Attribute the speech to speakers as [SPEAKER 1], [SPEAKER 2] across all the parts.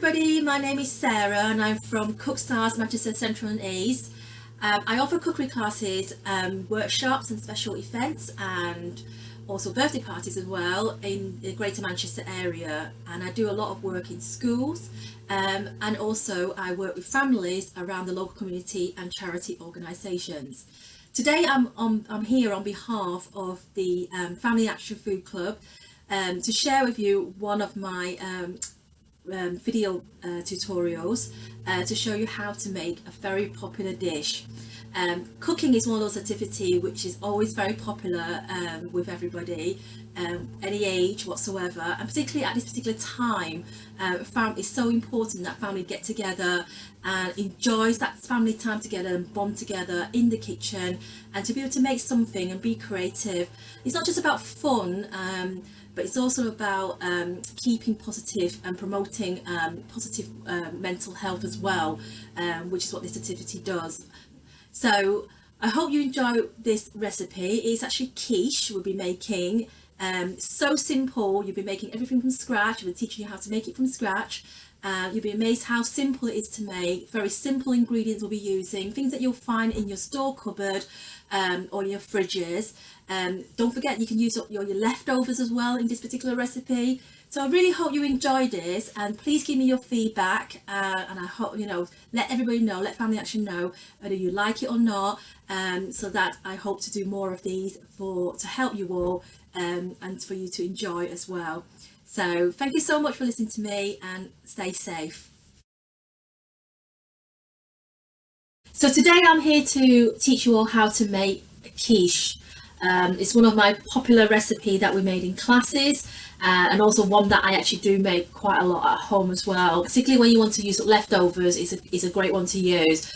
[SPEAKER 1] everybody, my name is Sarah and I'm from Cookstars, Manchester Central and East. I offer cookery classes, workshops and special events and also birthday parties as well in the Greater Manchester area, and I do a lot of work in schools and also I work with families around the local community and charity organisations. Today I'm here on behalf of the Family Action Food Club to share with you one of my video tutorials to show you how to make a very popular dish. Cooking is one of those activities which is always very popular with everybody, any age whatsoever, and particularly at this particular time. It's so important that family get together and enjoys that family time together and bond together in the kitchen, and to be able to make something and be creative. It's not just about fun, but it's also about keeping positive and promoting positive mental health as well, which is what this activity does. So I hope you enjoy this recipe. It's actually quiche we'll be making. So simple. You'll be making everything from scratch. We'll be teaching you how to make it from scratch. You'll be amazed how simple it is to make. Very simple ingredients we'll be using, things that you'll find in your store cupboard or your fridges. Don't forget you can use up your leftovers as well in this particular recipe. So I really hope you enjoy this, and please give me your feedback, and I hope, let everybody know, let Family Action know whether you like it or not, so that I hope to do more of these to help you all and for you to enjoy as well. So thank you so much for listening to me, and stay safe. So today I'm here to teach you all how to make quiche. It's one of my popular recipes that we made in classes, and also one that I actually do make quite a lot at home as well, particularly when you want to use leftovers. It's a great one to use.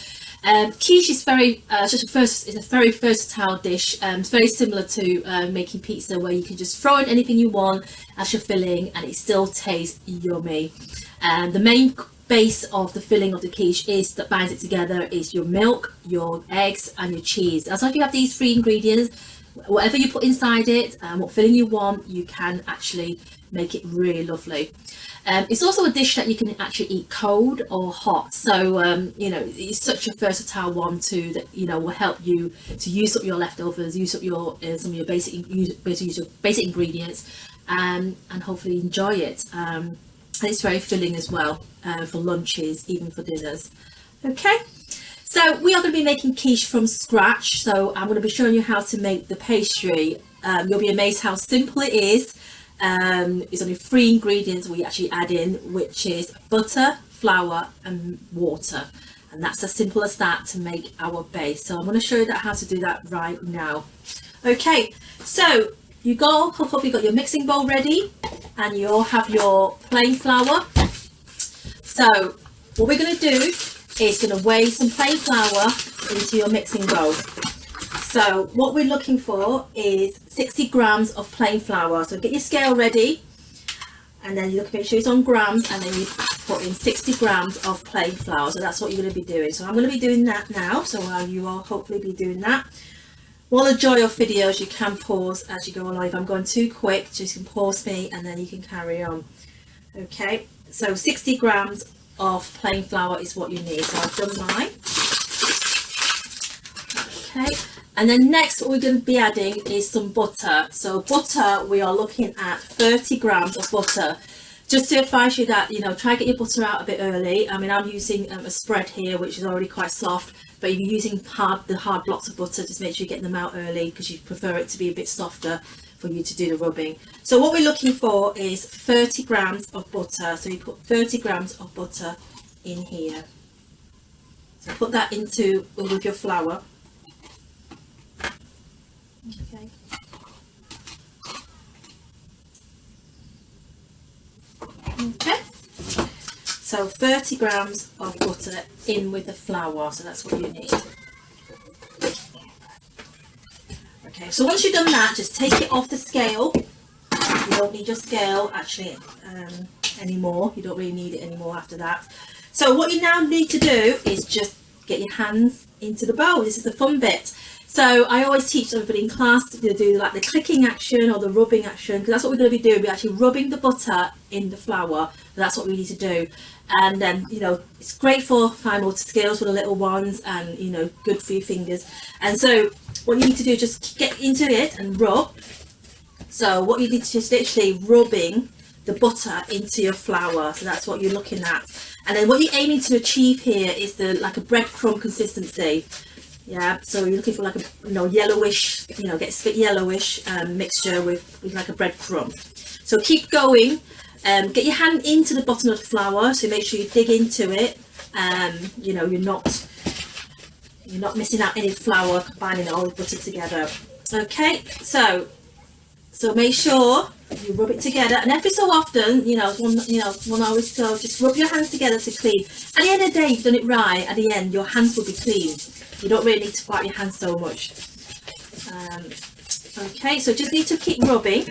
[SPEAKER 1] Quiche is it's a very versatile dish. It's very similar to making pizza, where you can just throw in anything you want as your filling and it still tastes yummy. The main base of the filling of the quiche that binds it together is your milk, your eggs and your cheese. As long as you have these three ingredients, whatever you put inside it and what filling you want, you can actually make it really lovely. It's also a dish that you can actually eat cold or hot, so it's such a versatile one too, that will help you to use up your leftovers, use up your some of your basic ingredients, and hopefully enjoy it. And it's very filling as well, for lunches, even for dinners. Okay, so we are going to be making quiche from scratch. So I'm going to be showing you how to make the pastry. You'll be amazed how simple it is. It's only 3 ingredients we actually add in, which is butter, flour and water, and that's as simple as that to make our base. So I'm going to show you how to do that right now. Okay, so you hope you've got your mixing bowl ready, and you all have your plain flour. So what we're going to do is going to weigh some plain flour into your mixing bowl. So what we're looking for is 60 grams of plain flour. So get your scale ready, and then you look, make sure it's on grams, and then you put in 60 grams of plain flour. So that's what you're going to be doing. So I'm going to be doing that now. So while you all hopefully be doing that, one of the joy of videos, you can pause as you go along. If I'm going too quick, just can pause me and then you can carry on. Okay, so 60 grams of plain flour is what you need. So I've done mine. Okay, and then next what we're going to be adding is some butter. So butter, we are looking at 30 grams of butter. Just to advise you that, try to get your butter out a bit early. I mean, I'm using a spread here, which is already quite soft, but if you're using the hard blocks of butter, just make sure you get them out early, because you prefer it to be a bit softer for you to do the rubbing. So what we're looking for is 30 grams of butter. So you put 30 grams of butter in here. So put that into with your flour. Okay. Okay. So 30 grams of butter in with the flour. So that's what you need. Okay, so once you've done that, just take it off the scale. You don't need your scale actually anymore. You don't really need it anymore after that. So what you now need to do is just get your hands into the bowl. This is the fun bit. So I always teach everybody in class to do like the clicking action or the rubbing action, because that's what we're going to be doing. We're actually rubbing the butter in the flour. That's what we need to do. And then, you know, it's great for fine motor skills for the little ones, and, you know, good for your fingers. And so what you need to do is just get into it and rub. So what you need to just literally rubbing the butter into your flour. So that's what you're looking at. And then what you're aiming to achieve here is like a breadcrumb consistency. Yeah, so you're looking for like a, you know, yellowish, you know, gets a bit yellowish mixture with like a breadcrumb. So keep going. Get your hand into the bottom of the flour, so make sure you dig into it. You know, you're not missing out any flour, combining all the butter together. Okay, so make sure you rub it together, and every so often, you know, one always go, just rub your hands together to clean. At the end of the day, you've done it right. At the end, your hands will be clean. You don't really need to wipe your hands so much. Okay, so just need to keep rubbing.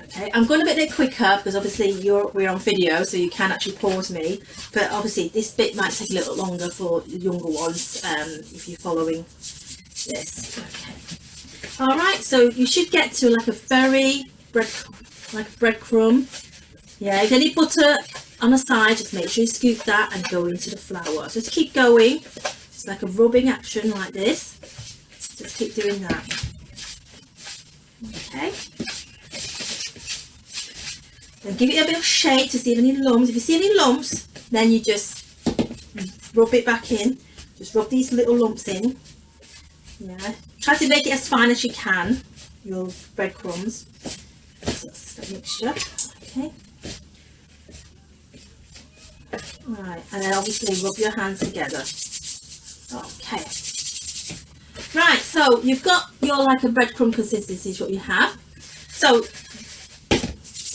[SPEAKER 1] Okay, I'm going a bit quicker because obviously we're on video, so you can actually pause me. But obviously this bit might take a little longer for the younger ones if you're following this. Okay. All right, so you should get to like a very breadcrumb. Yeah, if any butter on the side, just make sure you scoop that and go into the flour. So just keep going. It's like a rubbing action like this. Just keep doing that. Okay. Then give it a bit of shake to see if any lumps. If you see any lumps, then you just rub it back in. Just rub these little lumps in. Yeah. Try to make it as fine as you can, your breadcrumbs. So that's the mixture. Okay. Right, and then obviously rub your hands together. Okay. Right, so you've got your like a breadcrumb consistency is what you have. So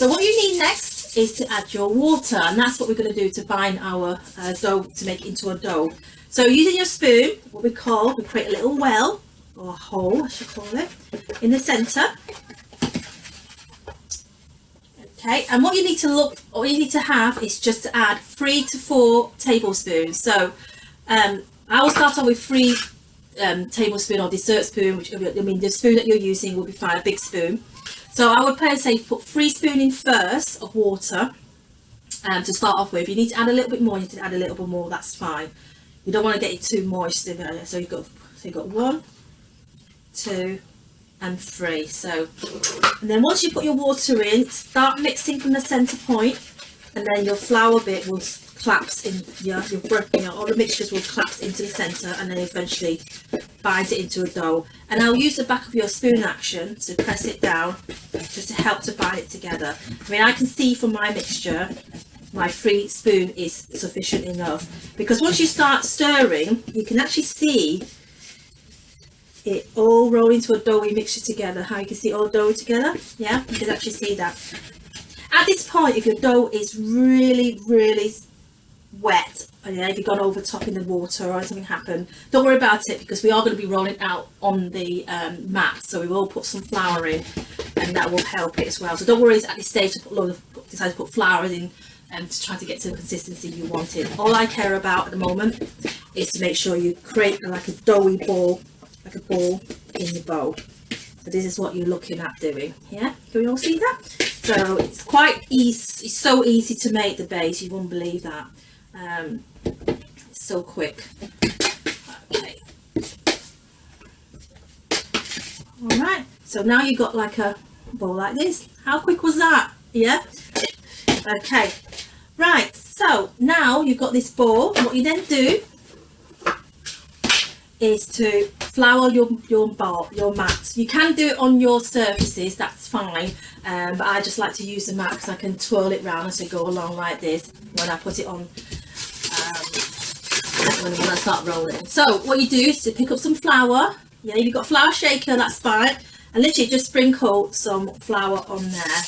[SPEAKER 1] what you need next is to add your water, and that's what we're going to do to bind our dough to make it into a dough. So using your spoon, what we create a little well, or a hole I should call it, in the centre. Okay, and what you need to have is just to add 3 to 4 tablespoons. So I will start off with 3 tablespoon or dessert spoon, which, I mean, the spoon that you're using will be fine, a big spoon. So I would probably say put 3 spoons in first of water to start off with. You need to add a little bit more, you need to add a little bit more, that's fine. You don't want to get it too moist. So you've got 1, 2 and 3. So, and then once you put your water in, start mixing from the centre point, and then your flour bit will collapse in, all the mixtures will collapse into the centre, and then eventually bind it into a dough. And I'll use the back of your spoon action to press it down just to help to bind it together. I mean, I can see from my mixture my 3 spoon is sufficient enough, because once you start stirring, you can actually see it all roll into a doughy mixture together. How you can see all doughy together? Yeah, you can actually see that. At this point, if your dough is really wet, yeah, if you've gone over top in the water or something happened, don't worry about it, because we are going to be rolling out on the mat, so we will put some flour in, and that will help it as well. So don't worry at this stage to decide to put flour in and to try to get to the consistency you wanted. All I care about at the moment is to make sure you create like a doughy ball, like a ball in the bowl. So this is what you're looking at doing. Yeah, can we all see that? So it's quite easy. It's so easy to make the base, you wouldn't believe that. It's so quick. Okay. All right. So now you've got like a bowl like this. How quick was that? Yeah. Okay. Right. So now you've got this bowl. What you then do is to flour your mat. You can do it on your surfaces, that's fine, but I just like to use the mat because I can twirl it round as I go along like this when I put it on, when I start rolling. So what you do is to pick up some flour. Yeah, if you've got a flour shaker, that's fine, and literally just sprinkle some flour on there.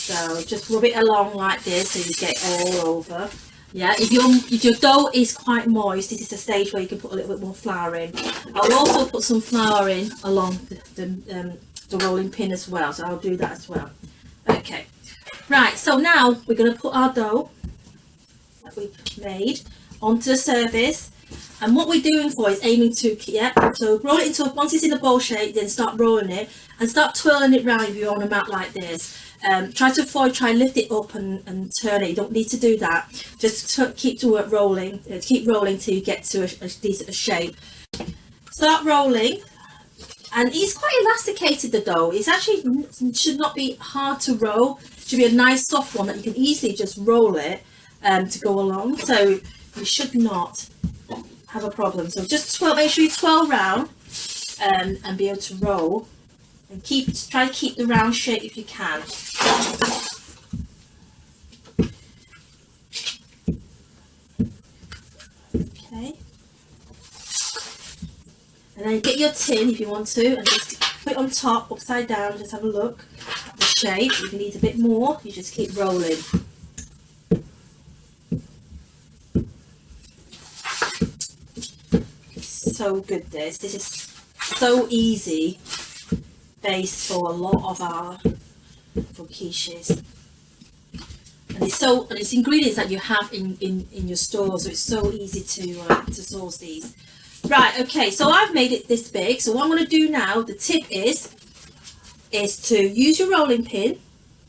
[SPEAKER 1] So just rub it along like this so you get it all over. Yeah, if your dough is quite moist, this is the stage where you can put a little bit more flour in. I'll also put some flour in along the rolling pin as well, so I'll do that as well. Okay, right, so now we're going to put our dough that we've made onto the surface. And what we're doing for is aiming to, so roll it into, once it's in a bowl shape, then start rolling it and start twirling it round if you're on a mat like this. Try to avoid, try and lift it up and turn it. You don't need to do that. Just keep rolling till you get to a decent shape. Start rolling, and it's quite elasticated, the dough. It's actually should not be hard to roll. It should be a nice soft one that you can easily just roll it to go along. So you should not have a problem. So just make sure you twirl round and be able to roll, and try to keep the round shape if you can. Okay, and then get your tin if you want to, and just put it on top, upside down. Just have a look at the shape. If you need a bit more, you just keep rolling. So good. This is so easy base for a lot of our quiches, and it's ingredients that you have in your store, so it's so easy to source these. Right, okay, so I've made it this big. So what I'm going to do now, the tip is to use your rolling pin,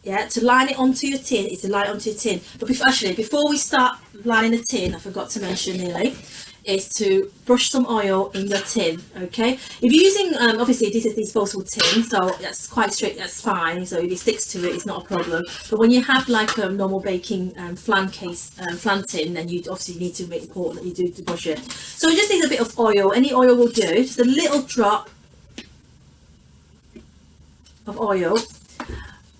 [SPEAKER 1] to line it onto your tin. But before we start lining the tin, I forgot to mention nearly, is to brush some oil in your tin. Okay, if you're using obviously this is disposable tin, so that's quite strict, that's fine. So if it sticks to it, it's not a problem. But when you have like a normal baking flan tin, then you obviously need to make important that you do to brush it. So it just needs a bit of oil. Any oil will do, just a little drop of oil.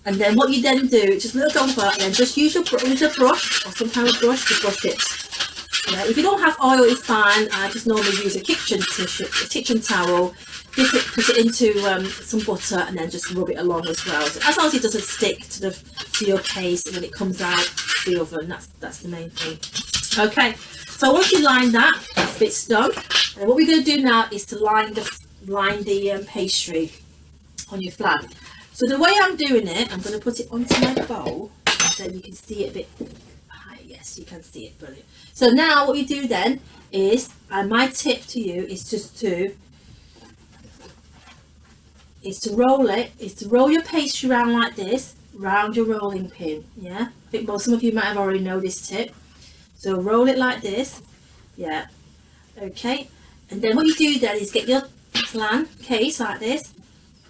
[SPEAKER 1] And then what you then do, just a little drop of that, and then just use your brush or some kind of brush to brush it. If you don't have oil, it's fine. I just normally use a kitchen towel, put it into some butter, and then just rub it along as well. So as long as it doesn't stick to your case when it comes out the oven, that's the main thing. Okay, so once you line that bit's done, and what we're going to do now is to line the pastry on your flan. So the way I'm doing it, I'm going to put it onto my bowl, so you can see it a bit. Yes, you can see it, brilliant. So now what you do then is, my tip to you is just to roll your pastry around like this, round your rolling pin. I think some of you might have already know this tip. So roll it like this, okay. And then what you do then is get your flan case like this,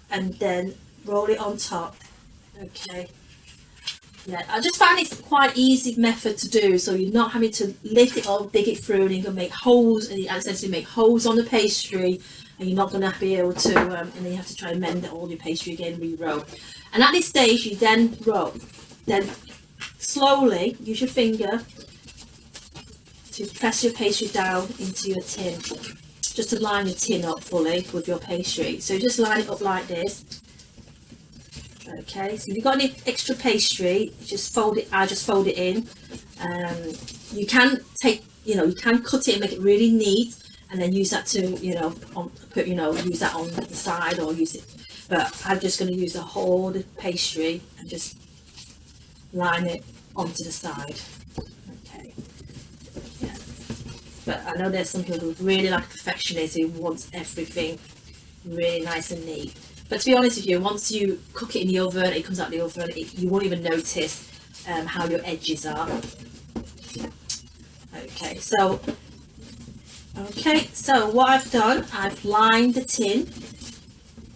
[SPEAKER 1] and then roll it on top, okay. I just find it's quite easy method to do, so you're not having to lift it up, dig it through, and you can make holes, and you essentially make holes on the pastry, and you're not going to be able to, and then you have to try and mend all your pastry again, re-roll. And at this stage, you then roll, then slowly use your finger to press your pastry down into your tin, just to line your tin up fully with your pastry. So just line it up like this. Okay, so if you've got any extra pastry, just fold it. I just fold it in. You can you can cut it and make it really neat, and then use that to use that on the side or use it. But I'm just going to use the whole pastry and just line it onto the side. Okay. But I know there's some people who really like perfectionists who wants everything really nice and neat. But to be honest with you, once you cook it in the oven, it comes out of the oven, you won't even notice how your edges are. Okay, so what I've done, I've lined the tin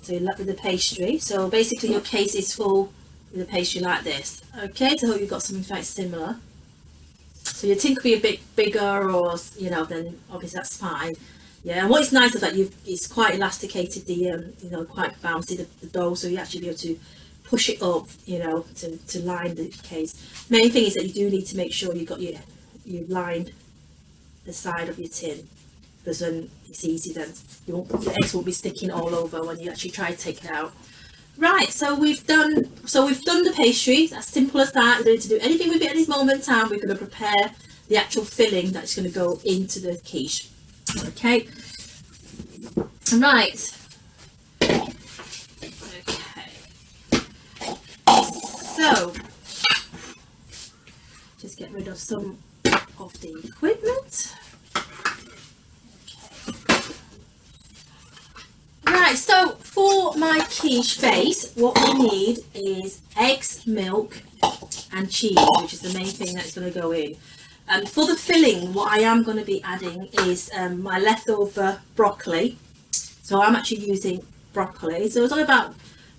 [SPEAKER 1] with the pastry. So basically your case is full with the pastry like this. Okay, so I hope you've got something quite similar. So your tin could be a bit bigger, or then obviously that's fine. And what is nice is that it's quite elasticated, quite bouncy the dough, so you actually be able to push it up, to line the case. Main thing is that you do need to make sure you've lined the side of your tin, because then it's easy. Then the eggs won't be sticking all over when you actually try to take it out. Right, so we've done the pastry. That's simple as that. You don't need to do anything with it at this moment in time. We're going to prepare the actual filling that's going to go into the quiche. Okay, right, okay, so just get rid of some of the equipment. Right, so for my quiche base, what we need is eggs, milk and cheese, which is the main thing that's going to go in. For the filling, what I am going to be adding is my leftover broccoli. So I'm actually using broccoli. So it's only about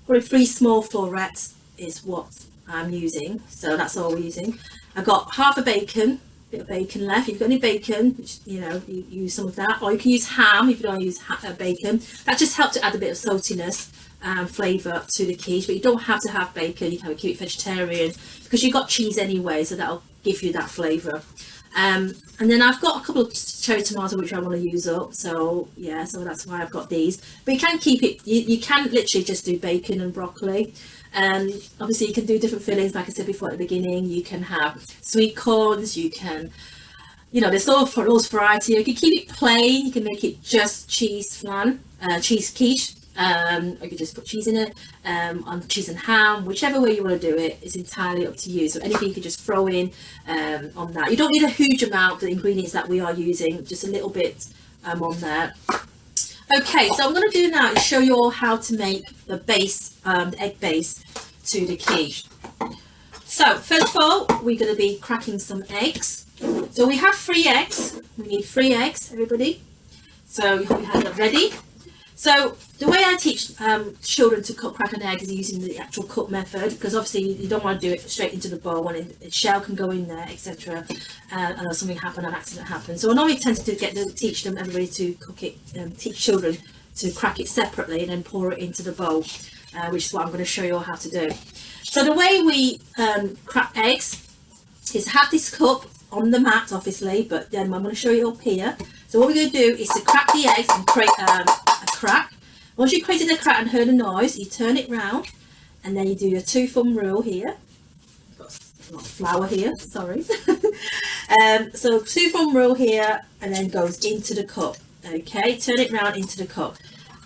[SPEAKER 1] probably 3 small florets is what I'm using. So that's all we're using. I've got half a bacon, bit of bacon left. If you've got any bacon, which, you know, you use some of that, or you can use ham if you don't use bacon. That just helps to add a bit of saltiness and flavour to the quiche, but you don't have to have bacon. You can keep it vegetarian because you've got cheese anyway, so that'll give you that flavour. And then I've got a couple of cherry tomatoes which I want to use up, so yeah, so that's why I've got these. But you can keep it, you can literally just do bacon and broccoli. Obviously you can do different fillings, like I said before at the beginning. You can have sweet corns, you can, you know, there's loads of variety. You can keep it plain, you can make it just cheese flan, cheese quiche. Or you can just put cheese in it, on cheese and ham, whichever way you want to do it is entirely up to you. So anything you can just throw in on that. You don't need a huge amount of the ingredients that we are using, just a little bit on there. Okay, so I'm going to do now is show you all how to make the base, the egg base to the quiche. So first of all, we're going to be cracking some eggs. So we have 3 eggs. We need 3 eggs, everybody. So you have that ready. So the way I teach children to crack an egg is using the actual cut method, because obviously you don't want to do it straight into the bowl and the shell can go in there, etc. And something happen, an accident happens. So I normally tend to teach them everybody to cook it, teach children to crack it separately and then pour it into the bowl, which is what I'm going to show you all how to do. So the way we crack eggs is have this cup on the mat, obviously, but then I'm going to show you up here. So what we're going to do is to crack the eggs and create a crack. Once you've created a crack and heard a noise, you turn it round and then you do your 2 thumb rule here. Got a lot of flour here, sorry. So 2 thumb rule here and then goes into the cup. Okay, turn it round into the cup.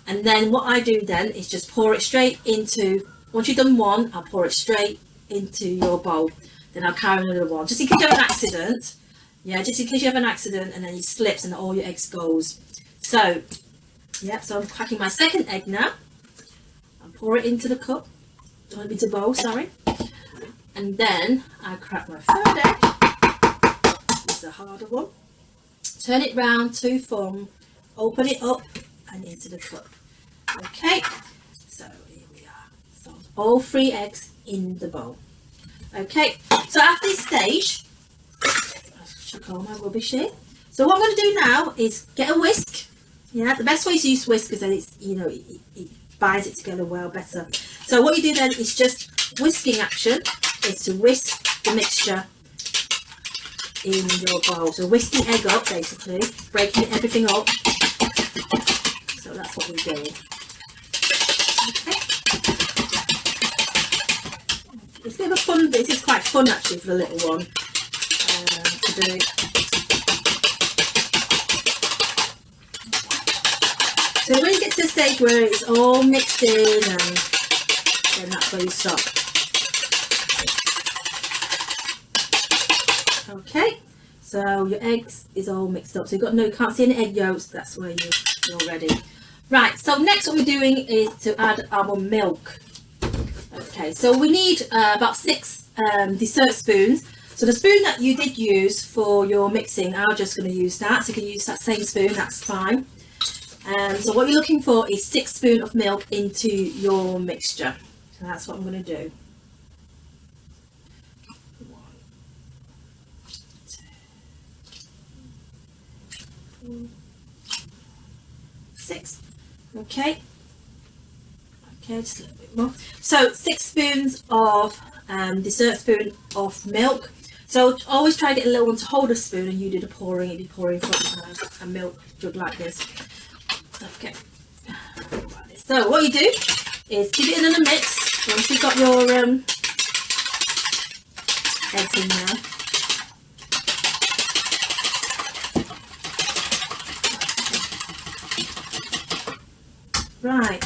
[SPEAKER 1] And then what I do then is just pour it straight into, once you've done one, I'll pour it straight into your bowl. Then I'll carry another one, just in case you have an accident. Yeah, just in case you have an accident and then it slips and all your eggs goes. So, yeah, so I'm cracking my second egg now. I'll pour it into the cup, into the bowl, sorry. And then I crack my 3rd egg. This is a harder one. Turn it round, 2 thumb, open it up and into the cup. Okay, so here we are. So all 3 eggs in the bowl. Okay, so at this stage, I'll chuck all my rubbish in. So what I'm going to do now is get a whisk. Yeah, the best way to use whisk is that it's, you know, it binds it together well better. So what you do then is just whisking action is to whisk the mixture in your bowl. So whisk the egg up basically, breaking everything up. So that's what we're doing. Okay. It's a bit of a fun, this is quite fun actually for the little one to do. So when you get to the stage where it's all mixed in, and then that's where you stop. Okay, so your eggs is all mixed up. So you can't see any egg yolks. That's where you're ready. Right. So next, what we're doing is to add our milk. Okay. So we need about 6 dessert spoons. So the spoon that you did use for your mixing, I'm just going to use that. So you can use that same spoon. That's fine. So what you're looking for is 6 spoons of milk into your mixture. So that's what I'm going to do. 1, 2, 6. Okay. Okay, just a little bit more. So 6 spoons of dessert spoon of milk. So always try to get a little one to hold a spoon and you do the pouring. If you're pouring from a milk jug like this. Okay, so what you do is keep it in a mix. Once you've got your eggs in there, right.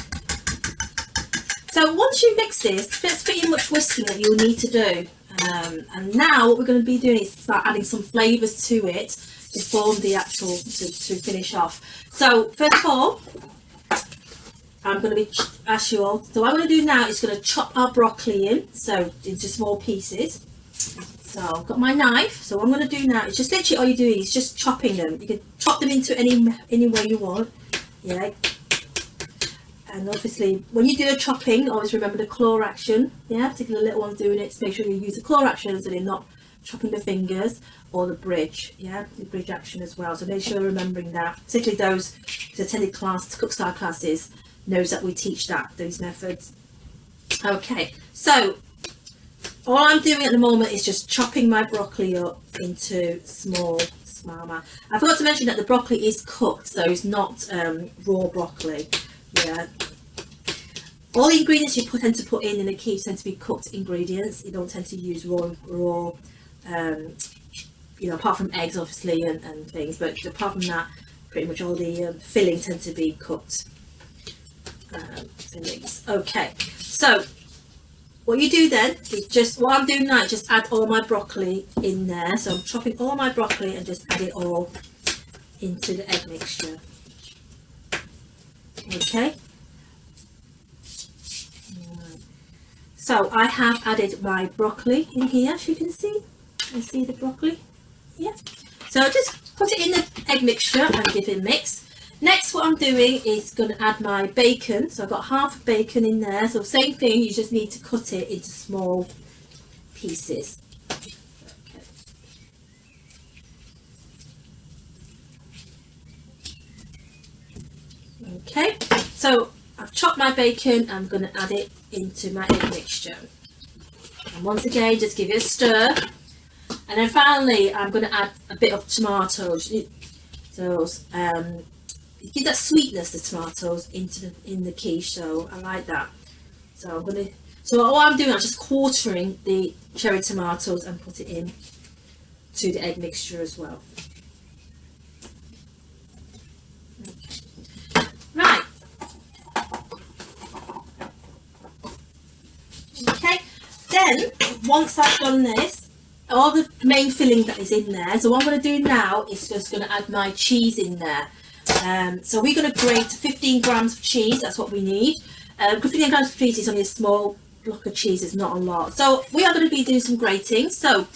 [SPEAKER 1] So once you mix this, that's pretty much whisking that you'll need to do. And now what we're going to be doing is start adding some flavours to it to form the actual, to finish off. So first of all, I'm going to be, as you all, so what I'm going to do now is going to chop our broccoli in, so into small pieces. So I've got my knife, so what I'm going to do now is just literally all you're doing is just chopping them. You can chop them into any way you want, yeah. And obviously when you do a chopping, always remember the claw action, yeah, particularly little ones doing it, to make sure you use the claw action so they're not chopping the fingers, or the bridge, yeah, the bridge action as well. So make sure you're remembering that, particularly those who attended cook style classes knows that we teach those methods. Okay, so all I'm doing at the moment is just chopping my broccoli up into small amounts. I forgot to mention that the broccoli is cooked, so it's not raw broccoli. Yeah. All the ingredients you tend to put in the quiche tend to be cooked ingredients. You don't tend to use raw you know, apart from eggs obviously and things, but apart from that, pretty much all the filling tend to be cooked fillings. Okay, so what you do then is just, what I'm doing now is just add all my broccoli in there. So I'm chopping all my broccoli and just add it all into the egg mixture. Okay. So I have added my broccoli in here, as you can see. You see the broccoli? Yeah. So just put it in the egg mixture and give it a mix. Next, what I'm doing is going to add my bacon. So I've got half of bacon in there. So same thing, you just need to cut it into small pieces. Okay, so I've chopped my bacon. I'm going to add it into my egg mixture. And once again, just give it a stir. And then finally, I'm going to add a bit of tomatoes. So give that sweetness, the tomatoes, in the quiche. So I like that. So what I'm doing, I'm just quartering the cherry tomatoes and put it in to the egg mixture as well. Okay. Right. Okay. Then once I've done this, all the main filling that is in there. So what I'm going to do now is just going to add my cheese in there. So we're going to grate 15 grams of cheese. That's what we need. 15 grams of cheese is only a small block of cheese. It's not a lot. So we are going to be doing some grating. So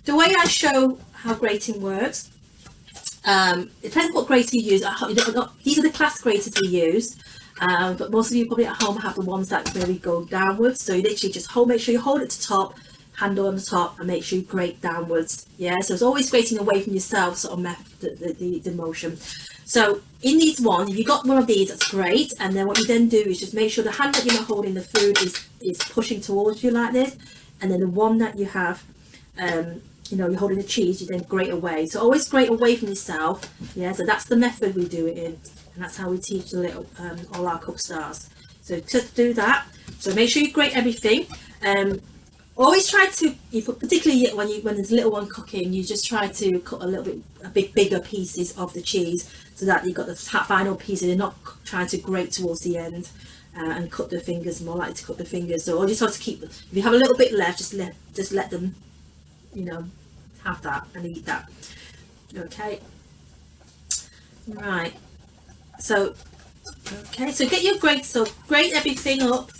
[SPEAKER 1] the way I show how grating works, it depends what grater you use. These are the class graters we use. But most of you probably at home have the ones that really go downwards. So you literally just make sure you hold it to top, handle on the top, and make sure you grate downwards. Yeah, so it's always grating away from yourself, sort of the motion. So in these ones, if you got one of these, that's great. And then what you then do is just make sure the hand that you're not holding the food is pushing towards you like this, and then the one that you have, you know, you're holding the cheese, you then grate away. So always grate away from yourself. Yeah, so that's the method we do it in, and that's how we teach the little all our cook stars. So just do that. So make sure you grate everything. Always try to, particularly when there's a little one cooking, you just try to cut a bit bigger pieces of the cheese, so that you've got the final piece and you're not trying to grate towards the end and cut the fingers, more likely to cut the fingers. So I just have to keep, if you have a little bit left, just let them, you know, have that and eat that. Okay. Right. So, okay, so get your grate, so grate everything up.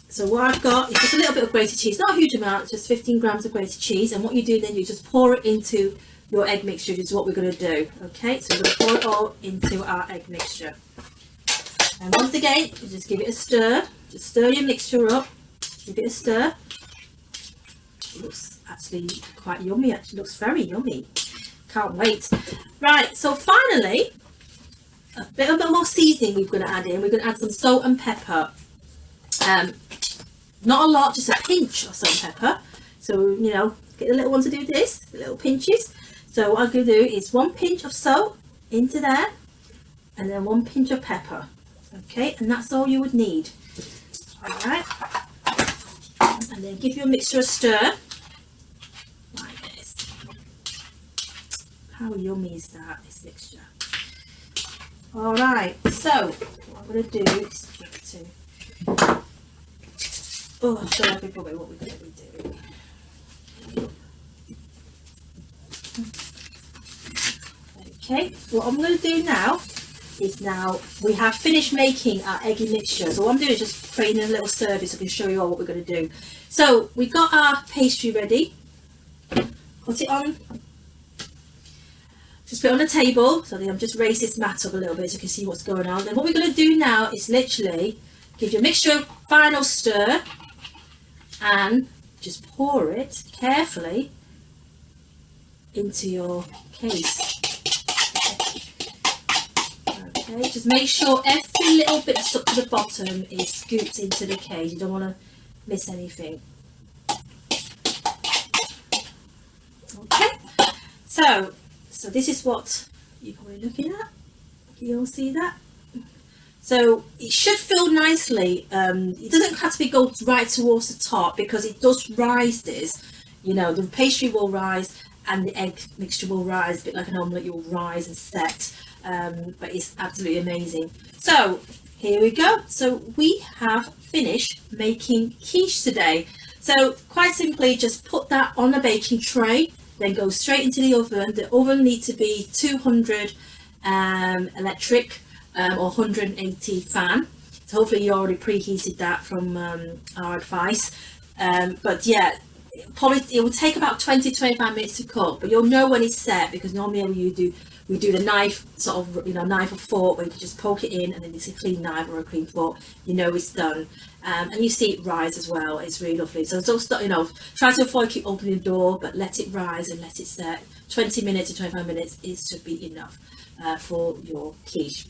[SPEAKER 1] So what I've got is just a little bit of grated cheese, not a huge amount, just 15 grams of grated cheese. And what you do then, you just pour it into your egg mixture, which is what we're going to do. Okay, so we're going to pour it all into our egg mixture. And once again, you just give it a stir. Just stir your mixture up, give it a stir. It looks actually quite yummy, actually looks very yummy. Can't wait. Right, so finally, a bit more seasoning we're going to add in. We're going to add some salt and pepper. Not a lot, just a pinch of salt and pepper. So, you know, get the little one to do this, the little pinches. So what I'm going to do is 1 pinch of salt into there, and then 1 pinch of pepper. Okay, and that's all you would need. Alright. And then give your mixture a stir. Like this. How yummy is that, this mixture? Alright, so what I'm going to do is I'll show everybody what we're going to be doing. Okay, what I'm going to do now is now we have finished making our eggy mixture. So what I'm doing is just creating a little service so I can show you all what we're going to do. So we got our pastry ready. Put it on. Just put it on the table. So I'm just raise this mat up a little bit so you can see what's going on. Then what we're going to do now is literally give your mixture a final stir and just pour it carefully into your case. Okay, just make sure every little bit stuck to the bottom is scooped into the case. You don't want to miss anything. Okay, so this is what you're probably looking at. Can you all see that? So it should fill nicely. It doesn't have to be go right towards the top because it does rise this. You know, the pastry will rise and the egg mixture will rise, a bit like an omelette, you'll rise and set. But it's absolutely amazing. So here we go. So we have finished making quiche today. So quite simply, just put that on a baking tray, then go straight into the oven. The oven needs to be 200 electric or 180 fan. So hopefully you already preheated that from our advice. But yeah, probably it will take about 20-25 minutes to cook, but you'll know when it's set because normally we do the knife sort of, you know, knife or fork where you can just poke it in and then it's a clean knife or a clean fork, you know it's done. And you see it rise as well. It's really lovely. So don't stop, you know, try to avoid keep opening the door, but let it rise and let it set. 20 minutes to 25 minutes should be enough for your quiche.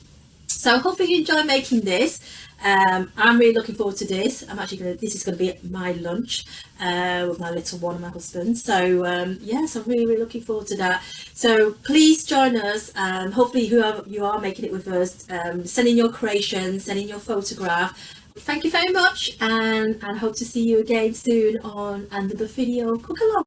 [SPEAKER 1] So hopefully you enjoy making this. I'm really looking forward to this. This is going to be my lunch with my little one and my husband. So yes, I'm really looking forward to that. So please join us. Hopefully whoever you are making it with us, send in your creations, send in your photograph. Thank you very much, and hope to see you again soon on another video cook along.